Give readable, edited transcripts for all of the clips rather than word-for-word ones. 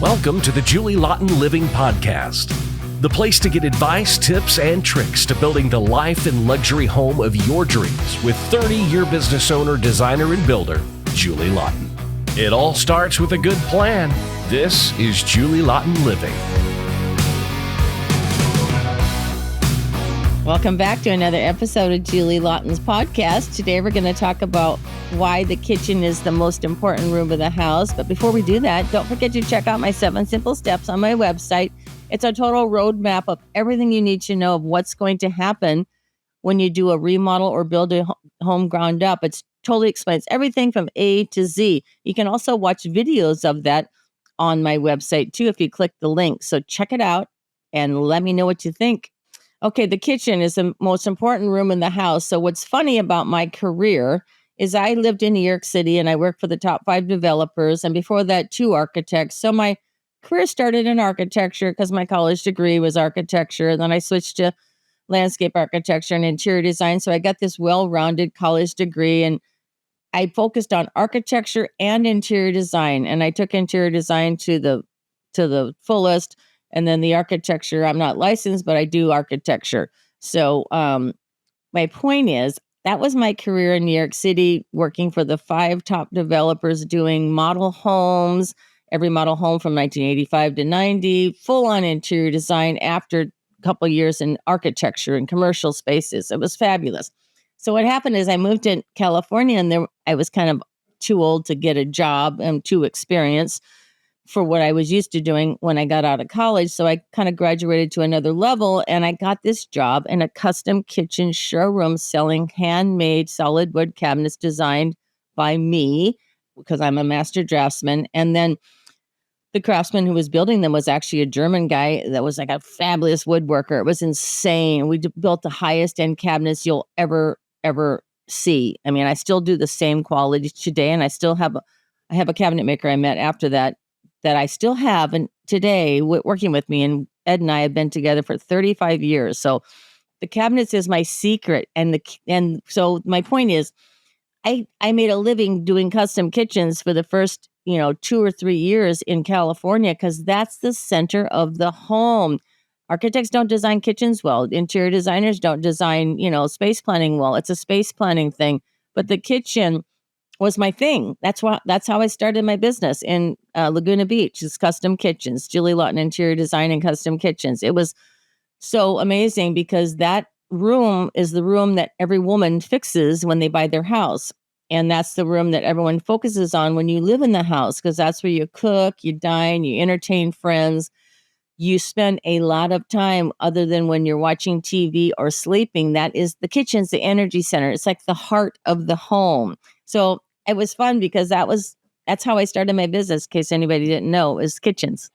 Welcome to the Julie Laughton Living Podcast, the place to get advice, tips, and tricks to building the life and luxury home of your dreams with 30-year business owner, designer, and builder, Julie Laughton. It all starts with a good plan. This is Julie Laughton Living. Welcome back to another episode of Julie Laughton's podcast. Today we're going to talk about why the kitchen is the most important room of the house. But before we do that, don't forget to check out my 7 simple steps on my website. It's a total roadmap of everything you need to know of what's going to happen when you do a remodel or build a home ground up. It totally explains everything from A to Z. You can also watch videos of that on my website too if you click the link. So check it out and let me know what you think. Okay, the kitchen is the most important room in the house. So what's funny about my career is I lived in New York City and I worked for the top 5 developers, and before that 2 architects. So my career started in architecture because my college degree was architecture. And then I switched to landscape architecture and interior design. So I got this well-rounded college degree, and I focused on architecture and interior design. And I took interior design to the fullest. And then the architecture, I'm not licensed, but I do architecture. So my point is, that was my career in New York City, working for the 5 top developers, doing model homes, every model home from 1985 to 90, full-on interior design after a couple of years in architecture and commercial spaces. It was fabulous. So what happened is I moved to California, and I was kind of too old to get a job and too experienced for what I was used to doing when I got out of college. So I kind of graduated to another level, and I got this job in a custom kitchen showroom selling handmade solid wood cabinets designed by me because I'm a master draftsman. And then the craftsman who was building them was actually a German guy that was like a fabulous woodworker. It was insane. We built the highest end cabinets you'll ever see. I mean, I still do the same quality today, and I have a cabinet maker I met after that I still have, and today working with me, and Ed and I have been together for 35 years. So the cabinets is my secret. And so my point is, I made a living doing custom kitchens for the first, 2 or 3 years in California, because that's the center of the home. Architects don't design kitchens well. Interior designers don't design, space planning well. It's a space planning thing. But the kitchen was my thing. That's how I started my business in Laguna Beach. It's custom kitchens, Julie Laughton Interior Design and Custom Kitchens. It was so amazing because that room is the room that every woman fixes when they buy their house. And that's the room that everyone focuses on when you live in the house, because that's where you cook, you dine, you entertain friends. You spend a lot of time other than when you're watching TV or sleeping. That is, the kitchen's the energy center. It's like the heart of the home. So it was fun because that's how I started my business, in case anybody didn't know, is kitchens.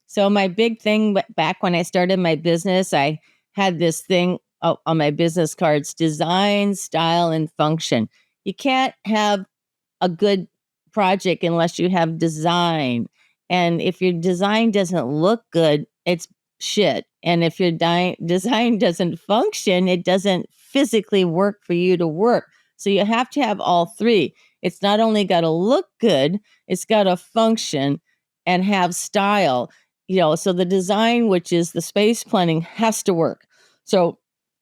So my big thing back when I started my business, I had this thing on my business cards: design, style, and function. You can't have a good project unless you have design. And if your design doesn't look good, it's shit. And if your design doesn't function, it doesn't physically work for you to work. So you have to have all 3. It's not only got to look good, it's got to function and have style. So the design, which is the space planning, has to work. So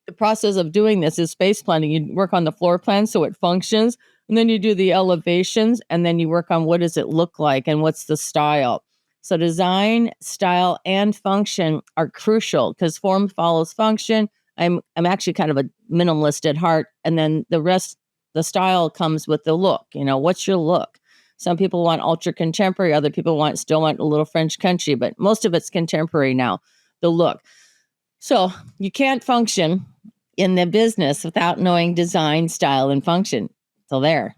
the process of doing this is space planning. You work on the floor plan so it functions, and then you do the elevations, and then you work on what does it look like and what's the style. So design, style, and function are crucial because form follows function. I'm actually kind of a minimalist at heart, and then the rest. The style comes with the look. What's your look? Some people want ultra contemporary. Other people still want a little French country, but most of it's contemporary now, the look. So you can't function in the business without knowing design, style, and function. So there.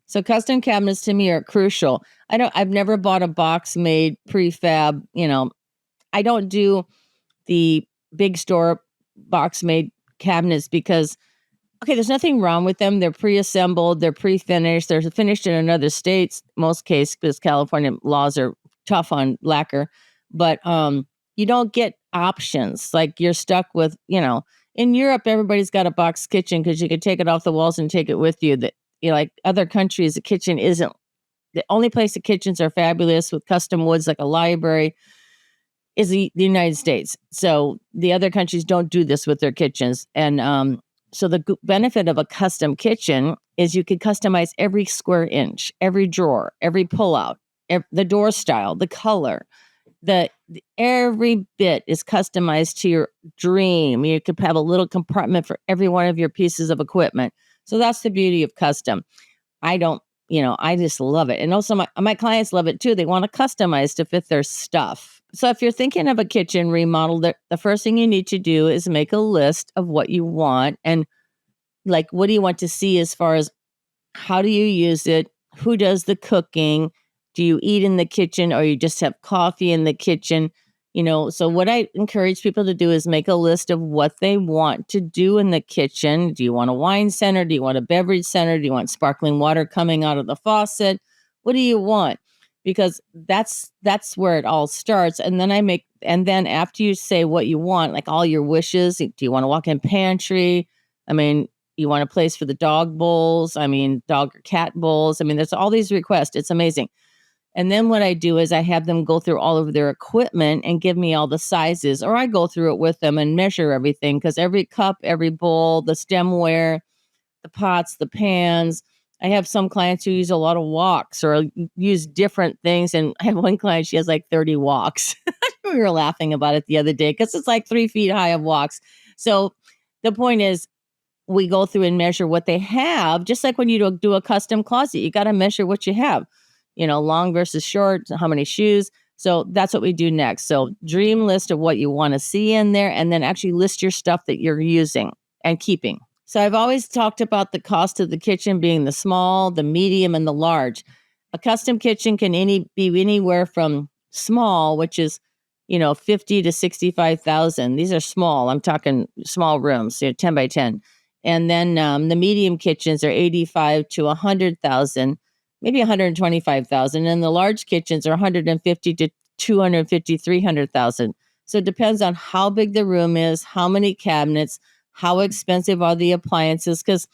So custom cabinets to me are crucial. I've never bought a box made prefab. I don't do the big store box made cabinets because, okay, there's nothing wrong with them. They're pre-assembled, they're pre-finished, they're finished in another state, most cases, because California laws are tough on lacquer. But you don't get options. Like you're stuck with, in Europe, everybody's got a box kitchen because you could take it off the walls and take it with you. That, like other countries, the kitchen isn't the only place the kitchens are fabulous with custom woods like a library is the United States. So the other countries don't do this with their kitchens. And so the benefit of a custom kitchen is you could customize every square inch, every drawer, every pullout, the door style, the color, every bit is customized to your dream. You could have a little compartment for every one of your pieces of equipment. So that's the beauty of custom. I just love it. And also my clients love it too. They want to customize to fit their stuff. So if you're thinking of a kitchen remodel, the first thing you need to do is make a list of what you want and like, what do you want to see as far as how do you use it? Who does the cooking? Do you eat in the kitchen or you just have coffee in the kitchen? So what I encourage people to do is make a list of what they want to do in the kitchen. Do you want a wine center? Do you want a beverage center? Do you want sparkling water coming out of the faucet? What do you want? Because that's where it all starts. And then after you say what you want, like all your wishes, do you want a walk-in pantry? I mean, you want a place for the dog bowls? I mean, dog or cat bowls? I mean, there's all these requests. It's amazing. And then what I do is I have them go through all of their equipment and give me all the sizes, or I go through it with them and measure everything because every cup, every bowl, the stemware, the pots, the pans. I have some clients who use a lot of woks or use different things. And I have one client, she has like 30 woks. We were laughing about it the other day because it's like 3 feet high of woks. So the point is, we go through and measure what they have, just like when you do a custom closet, you got to measure what you have, long versus short, how many shoes. So that's what we do next. So dream list of what you want to see in there, and then actually list your stuff that you're using and keeping. So I've always talked about the cost of the kitchen being the small, the medium, and the large. A custom kitchen can be anywhere from small, which is, $50,000 to $65,000. These are small. I'm talking small rooms, 10 by 10. And then the medium kitchens are $85,000 to $100,000, maybe $125,000. And the large kitchens are $150,000 to $250,000, $300,000. So it depends on how big the room is, how many cabinets, how expensive are the appliances? Because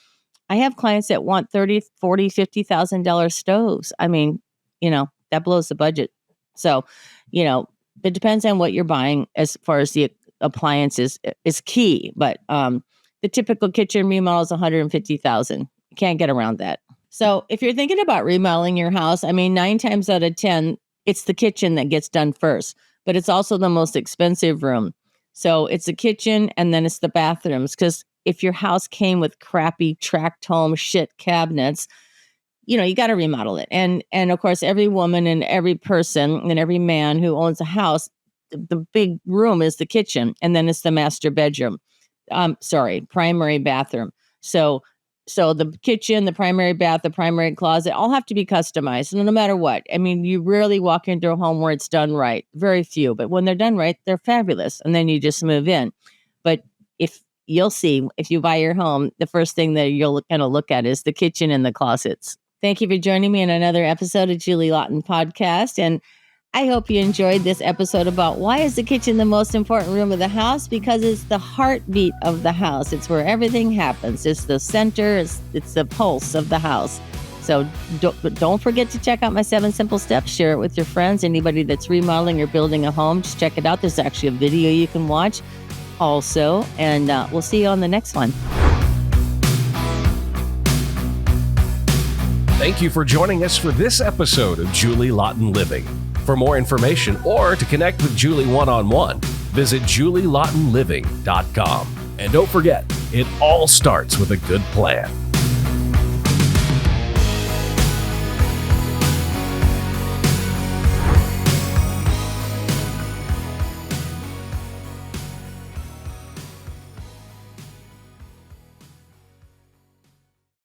I have clients that want $30,000, $40,000, $50,000 stoves. I mean, that blows the budget. So, it depends on what you're buying as far as the appliances is key. But the typical kitchen remodel is $150,000. You can't get around that. So if you're thinking about remodeling your house, 9 times out of 10, it's the kitchen that gets done first, but it's also the most expensive room. So it's the kitchen and then it's the bathrooms. Because if your house came with crappy tract home shit cabinets, you got to remodel it. And of course, every woman and every person and every man who owns a house, the big room is the kitchen. And then it's the master bedroom. Primary bathroom. So the kitchen, the primary bath, the primary closet, all have to be customized, no matter what. You rarely walk into a home where it's done right. Very few. But when they're done right, they're fabulous. And then you just move in. But if you buy your home, the first thing that you're going to look at is the kitchen and the closets. Thank you for joining me in another episode of Julie Laughton Podcast. And I hope you enjoyed this episode about why is the kitchen the most important room of the house? Because it's the heartbeat of the house. It's where everything happens. It's the center. It's the pulse of the house. So don't forget to check out my 7 simple steps. Share it with your friends. Anybody that's remodeling or building a home, just check it out. There's actually a video you can watch also. And we'll see you on the next one. Thank you for joining us for this episode of Julie Laughton Living. For more information or to connect with Julie one-on-one, visit julielaughtonliving.com. And don't forget, it all starts with a good plan.